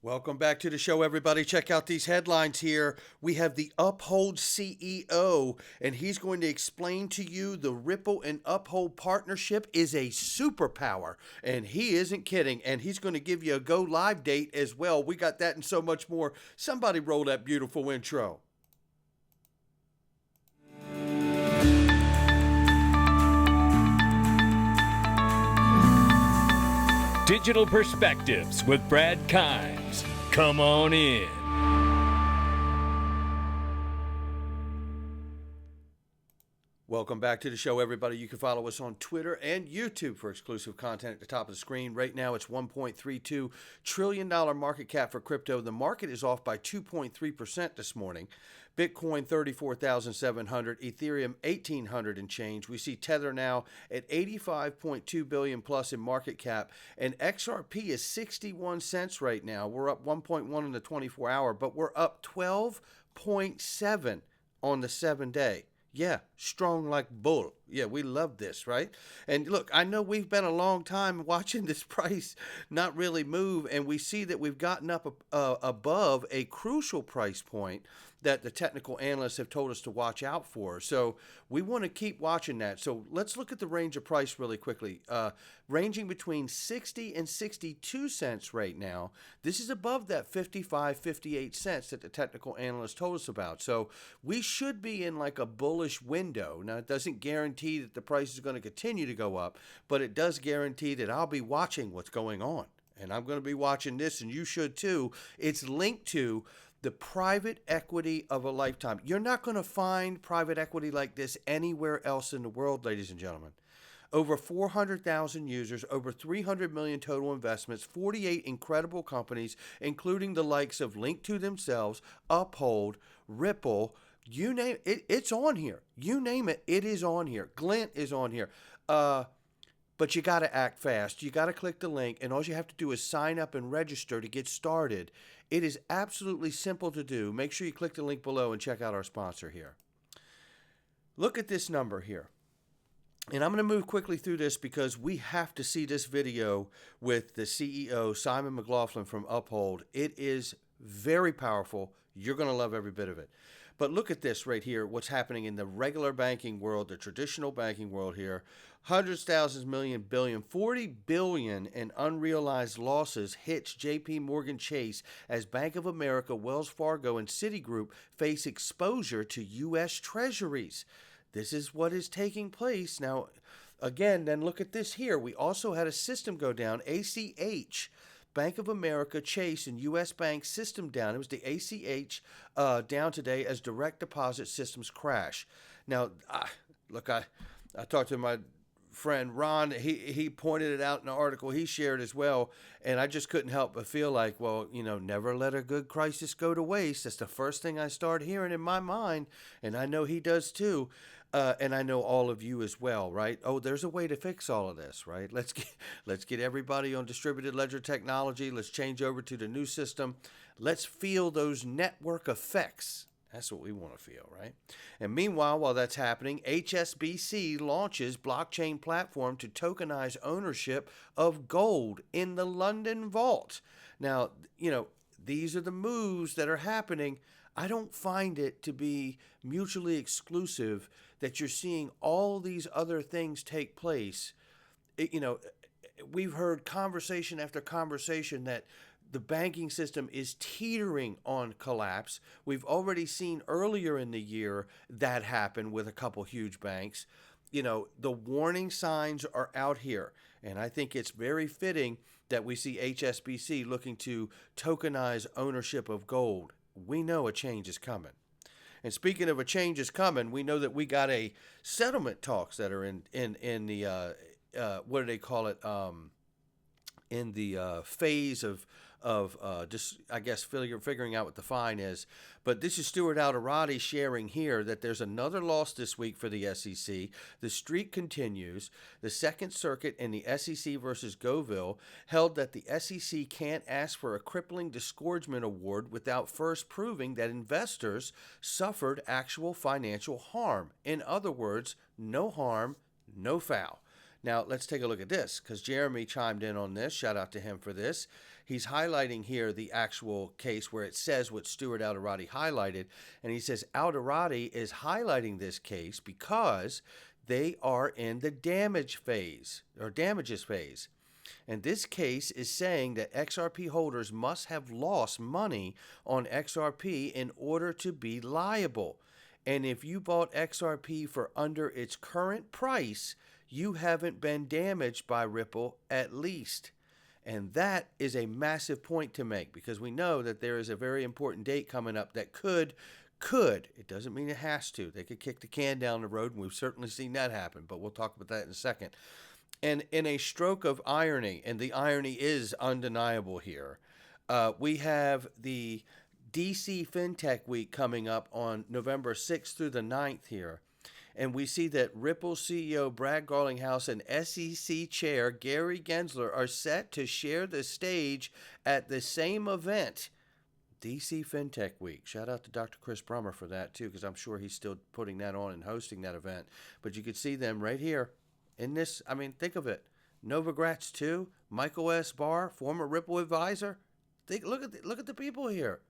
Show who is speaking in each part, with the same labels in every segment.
Speaker 1: Welcome back to the show, everybody. Check out these headlines here. We have the Uphold CEO, and he's going to explain to you the Ripple and Uphold partnership is a superpower. And he isn't kidding. And he's going to give you a go live date as well. We got that and so much more. Somebody roll that beautiful intro.
Speaker 2: Digital Perspectives with Brad Kimes. Come on in.
Speaker 1: Welcome back to the show, everybody. You can follow us on Twitter and YouTube for exclusive content at the top of the screen. Right now, it's $1.32 trillion market cap for crypto. The market is off by 2.3% this morning. Bitcoin, 34,700. Ethereum, 1,800 and change. We see Tether now at 85.2 billion plus in market cap. And XRP is 61 cents right now. We're up 1.1 in the 24-hour, but we're up 12.7 on the 7-day. Yeah, strong like bull. Yeah, we love this, right? And look, I know we've been a long time watching this price not really move, and we see that we've gotten up above a crucial price point that the technical analysts have told us to watch out for. So we want to keep watching that. So let's look at the range of price really quickly. Ranging between 60 and 62 cents right now. This is above that 55, 58 cents that the technical analysts told us about. So we should be in like a bullish window. Now, it doesn't guarantee that the price is going to continue to go up, but it does guarantee that I'll be watching what's going on. And I'm going to be watching this, and you should too. It's linked to the private equity of a lifetime. You're not going to find private equity like this anywhere else in the world, ladies and gentlemen. Over 400,000 users, over 300 million total investments, 48 incredible companies, including the likes of Link to themselves, Uphold, Ripple, you name it, it's on here. You name it, it is on here. Glint is on here. But you got to act fast. You got to click the link, and all you have to do is sign up and register to get started. It is absolutely simple to do. Make sure you click the link below and check out our sponsor here. Look at this number here. And I'm going to move quickly through this because we have to see this video with the CEO, Simon McLaughlin from Uphold. It is very powerful. You're going to love every bit of it. But look at this right here, what's happening in the regular banking world, the traditional banking world here. Hundreds, thousands, million, billion, 40 billion in unrealized losses hits JP Morgan Chase as Bank of America, Wells Fargo, and Citigroup face exposure to U.S. Treasuries. This is what is taking place. Now, again, then look at this here. We also had a system go down, ACH. Bank of America, Chase, and U.S. Bank system down. It was the ACH down today as direct deposit systems crash. Now, look, I talked to my friend Ron. He pointed it out in the article he shared as well, and I just couldn't help but feel like, well, you know, never let a good crisis go to waste. That's the first thing I start hearing in my mind, and I know he does too. And I know all of you as well, right? Oh, there's a way to fix all of this, right? Let's get everybody on distributed ledger technology. Let's change over to the new system. Let's feel those network effects. That's what we want to feel, right? And meanwhile, while that's happening, HSBC launches blockchain platform to tokenize ownership of gold in the London vault. Now, you know, these are the moves that are happening. I don't find it to be mutually exclusive that you're seeing all these other things take place. We've heard conversation after conversation that the banking system is teetering on collapse. We've already seen earlier in the year that happen with a couple huge banks. You know, the warning signs are out here. And I think it's very fitting that we see HSBC looking to tokenize ownership of gold. We know a change is coming. And speaking of a change is coming, we know that we got a settlement talks that are in the what do they call it? In the phase of just, I guess, figuring out what the fine is. But this is Stuart Alderati sharing here that there's another loss this week for the SEC. The streak continues. The Second Circuit in the SEC versus Goville held that the SEC can't ask for a crippling disgorgement award without first proving that investors suffered actual financial harm. In other words, no harm, no foul. Now, let's take a look at this because Jeremy chimed in on this. Shout out to him for this. he's highlighting here the actual case where it says what Stuart Alderati highlighted. And he says Alderati is highlighting this case because they are in the damage phase or damages phase. And this case is saying that XRP holders must have lost money on XRP in order to be liable. And if you bought XRP for under its current price, you haven't been damaged by Ripple at least. And that is a massive point to make, because we know that there is a very important date coming up that could, it doesn't mean it has to. They could kick the can down the road, and we've certainly seen that happen, but we'll talk about that in a second. And in a stroke of irony, and the irony is undeniable here, we have the DC Fintech Week coming up on November 6th through the 9th here. And we see that Ripple CEO Brad Garlinghouse and SEC Chair Gary Gensler are set to share the stage at the same event, DC Fintech Week. Shout out to Dr. Chris Brummer for that too, because I'm sure he's still putting that on and hosting that event. But you could see them right here in this. I mean, think of it. Novogratz too. Michael S. Barr, former Ripple advisor. Look at the people here.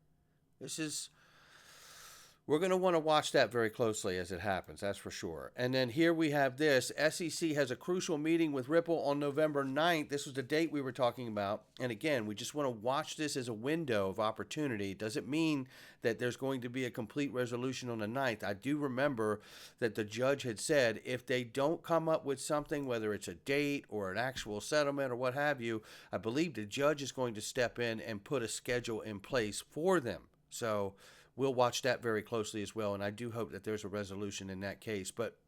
Speaker 1: We're going to want to watch that very closely as it happens, that's for sure. And then here we have this. SEC has a crucial meeting with Ripple on November 9th. This was the date we were talking about. And again, we just want to watch this as a window of opportunity. It doesn't mean that there's going to be a complete resolution on the 9th. I do remember that the judge had said if they don't come up with something, whether it's a date or an actual settlement or what have you, I believe the judge is going to step in and put a schedule in place for them. So we'll watch that very closely as well, and I do hope that there's a resolution in that case. But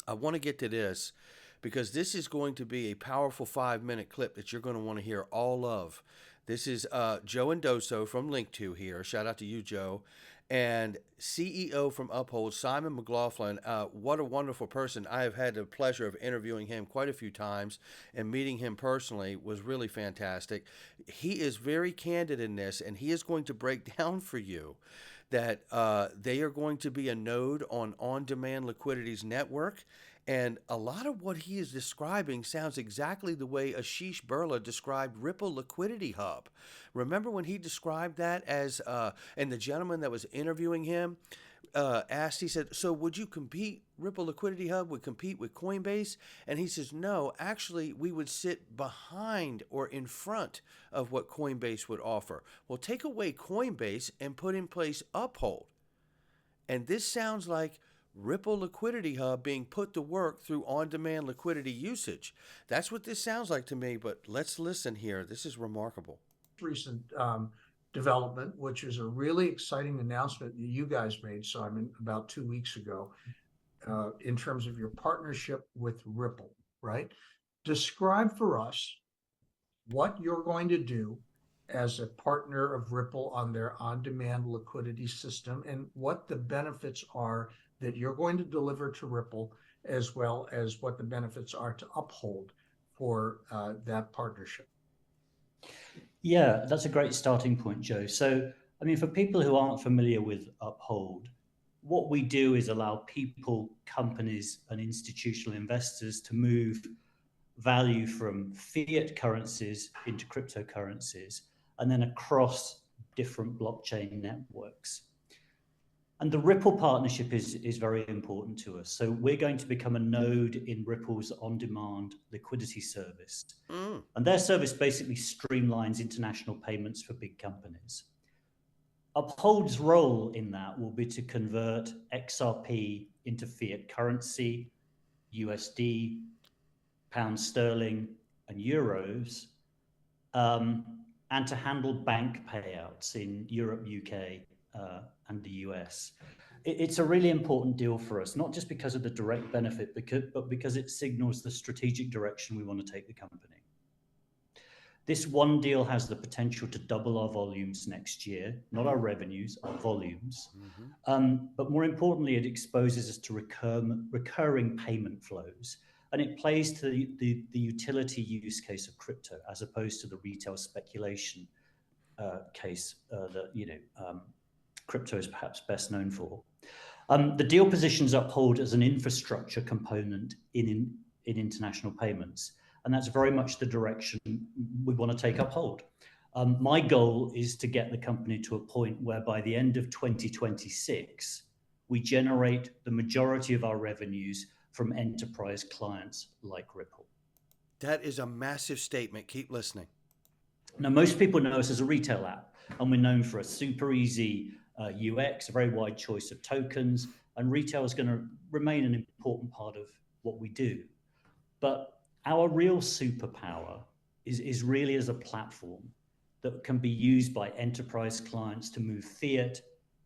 Speaker 1: I want to get to this because this is going to be a powerful 5-minute clip that you're going to want to hear all of. This is Joe Endoso from Link2 here. Shout out to you, Joe. And CEO from Uphold, Simon McLaughlin. What a wonderful person. I have had the pleasure of interviewing him quite a few times, and meeting him personally was really fantastic. He is very candid in this, and he is going to break down for you that they are going to be a node on On-Demand Liquidity's network. And a lot of what he is describing sounds exactly the way Ashish Birla described Ripple Liquidity Hub. Remember when he described that as, and the gentleman that was interviewing him asked, he said, so would you compete, Ripple Liquidity Hub would compete with Coinbase? And he says, no, actually we would sit behind or in front of what Coinbase would offer. Well, take away Coinbase and put in place Uphold. And this sounds like Ripple Liquidity Hub being put to work through on-demand liquidity usage. That's what this sounds like to me, but let's listen here. This is remarkable.
Speaker 3: Recent development, which is a really exciting announcement that you guys made, Simon, about 2 weeks ago, in terms of your partnership with Ripple, right? Describe for us what you're going to do as a partner of Ripple on their on-demand liquidity system, and what the benefits are that you're going to deliver to Ripple, as well as what the benefits are to Uphold for that partnership.
Speaker 4: Yeah, that's a great starting point, Joe. So, I mean, for people who aren't familiar with Uphold, what we do is allow people, companies, and institutional investors to move value from fiat currencies into cryptocurrencies, and then across different blockchain networks. And the Ripple partnership is very important to us. So we're going to become a node in Ripple's on-demand liquidity service. And their service basically streamlines international payments for big companies. Uphold's role in that will be to convert XRP into fiat currency, USD, pound sterling, and euros, and to handle bank payouts in Europe, UK, and the US. It's a really important deal for us, not just because of the direct benefit, but because it signals the strategic direction we want to take the company. This one deal has the potential to double our volumes next year, not our revenues, our volumes. But more importantly, it exposes us to recurring payment flows. And it plays to the utility use case of crypto, as opposed to the retail speculation case that crypto is perhaps best known for. The deal positions Uphold as an infrastructure component in international payments, and that's very much the direction we want to take Uphold. My goal is to get the company to a point where by the end of 2026, we generate the majority of our revenues from enterprise clients like Ripple.
Speaker 1: That is a massive statement. Keep listening.
Speaker 4: Now, most people know us as a retail app, and we're known for a super easy UX, a very wide choice of tokens, and retail is going to remain an important part of what we do. But our real superpower is really as a platform that can be used by enterprise clients to move fiat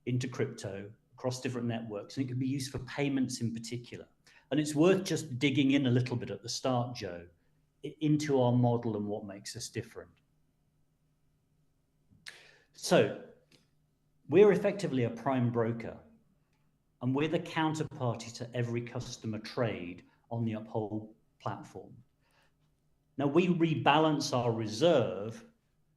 Speaker 4: into crypto across different networks, and it can be used for payments in particular. And it's worth just digging in a little bit at the start, Joe, into our model and what makes us different. So we're effectively a prime broker, and we're the counterparty to every customer trade on the Uphold platform. Now, we rebalance our reserve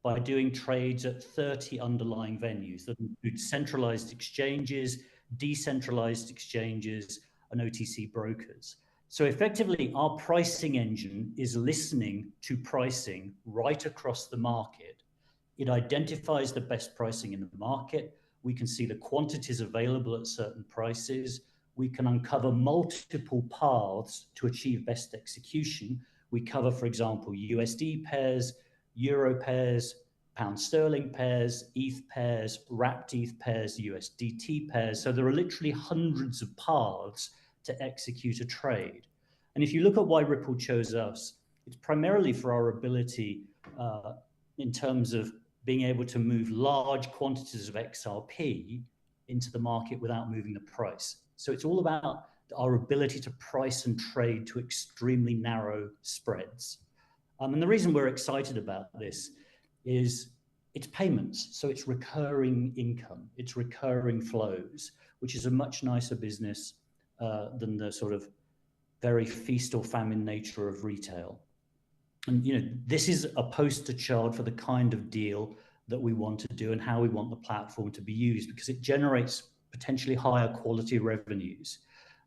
Speaker 4: by doing trades at 30 underlying venues that include centralized exchanges, decentralized exchanges, and OTC brokers. So effectively, our pricing engine is listening to pricing right across the market. It identifies the best pricing in the market. We can see the quantities available at certain prices. We can uncover multiple paths to achieve best execution. We cover, for example, USD pairs, Euro pairs, pound sterling pairs, ETH pairs, wrapped ETH pairs, USDT pairs. So there are literally hundreds of paths to execute a trade. And if you look at why Ripple chose us, it's primarily for our ability in terms of being able to move large quantities of XRP into the market without moving the price. So it's all about our ability to price and trade to extremely narrow spreads. And the reason we're excited about this is it's payments. So it's recurring income, it's recurring flows, which is a much nicer business than the sort of very feast or famine nature of retail. And this is a poster child for the kind of deal that we want to do and how we want the platform to be used, because it generates potentially higher quality revenues.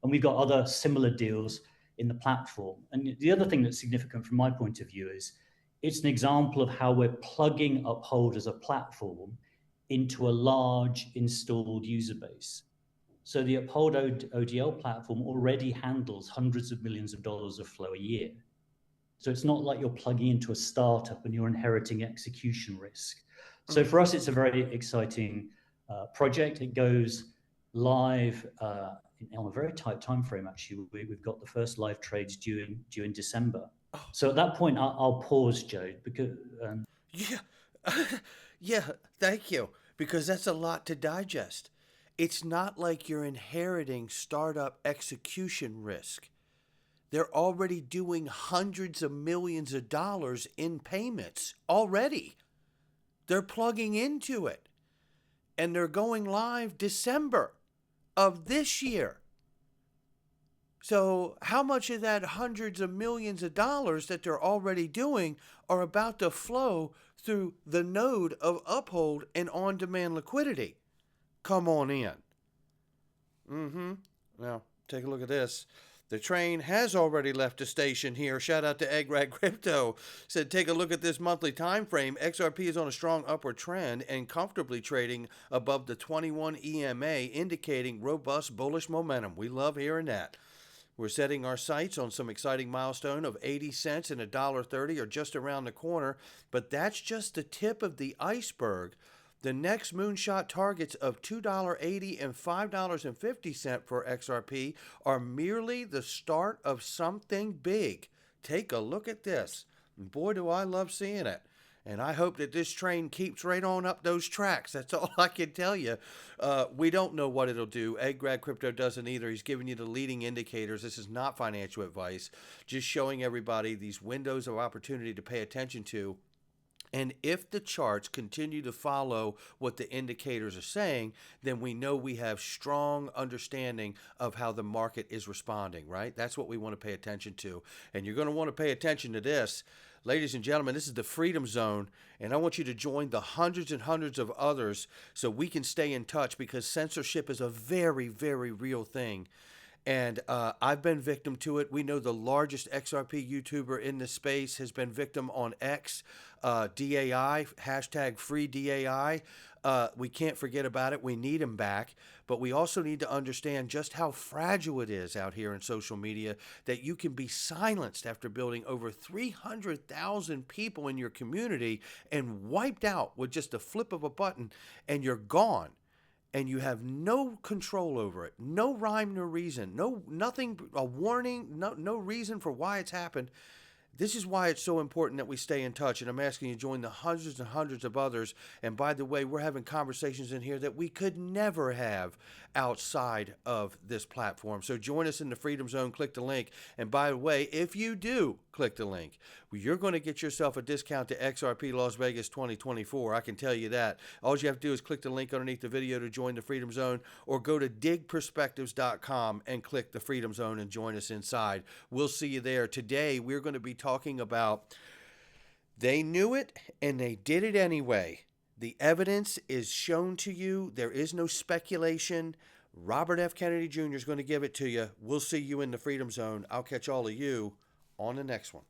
Speaker 4: And we've got other similar deals in the platform. And the other thing that's significant from my point of view is it's an example of how we're plugging Uphold as a platform into a large installed user base. So the Uphold ODL platform already handles hundreds of millions of dollars of flow a year. So it's not like you're plugging into a startup and you're inheriting execution risk. So for us, it's a very exciting project. It goes live on a very tight time frame. Actually, we've got the first live trades due in December. So at that point, I'll pause, Joe, because
Speaker 1: yeah, thank you, because that's a lot to digest. It's not like you're inheriting startup execution risk. They're already doing hundreds of millions of dollars in payments already. They're plugging into it. And they're going live December of this year. So how much of that hundreds of millions of dollars that they're already doing are about to flow through the node of Uphold and on-demand liquidity? Come on in. Now, take a look at this. The train has already left the station here. Shout out to Eggrad Crypto. Said, take a look at this monthly time frame. XRP is on a strong upward trend and comfortably trading above the 21 EMA, indicating robust bullish momentum. We love hearing that. We're setting our sights on some exciting milestone of 80 cents and $1.30 are just around the corner, but that's just the tip of the iceberg. The next moonshot targets of $2.80 and $5.50 for XRP are merely the start of something big. Take a look at this. And boy, do I love seeing it. And I hope that this train keeps right on up those tracks. That's all I can tell you. We don't know what it'll do. Eggrad Crypto doesn't either. He's giving you the leading indicators. This is not financial advice. Just showing everybody these windows of opportunity to pay attention to. And if the charts continue to follow what the indicators are saying, then we know we have strong understanding of how the market is responding, right? That's what we want to pay attention to. And you're going to want to pay attention to this. Ladies and gentlemen, this is the Freedom Zone, and I want you to join the hundreds and hundreds of others so we can stay in touch, because censorship is a very, very real thing. And I've been victim to it. We know the largest XRP YouTuber in this space has been victim on X, DAI, hashtag free DAI. We can't forget about it. We need him back. But we also need to understand just how fragile it is out here in social media, that you can be silenced after building over 300,000 people in your community and wiped out with just a flip of a button, and you're gone. And you have no control over it, no rhyme, no reason, nothing, a warning, no reason for why it's happened. This is why it's so important that we stay in touch, and I'm asking you to join the hundreds and hundreds of others. And by the way, we're having conversations in here that we could never have outside of this platform. So join us in the Freedom Zone. Click the link. And by the way, if you do click the link, you're going to get yourself a discount to XRP Las Vegas 2024. I can tell you that. All you have to do is click the link underneath the video to join the Freedom Zone, or go to digperspectives.com and click the Freedom Zone and join us inside. We'll see you there. Today, we're going to be talking about they knew it and they did it anyway. The evidence is shown to you. There is no speculation. Robert F. Kennedy Jr. is going to give it to you. We'll see you in the Freedom Zone. I'll catch all of you on the next one.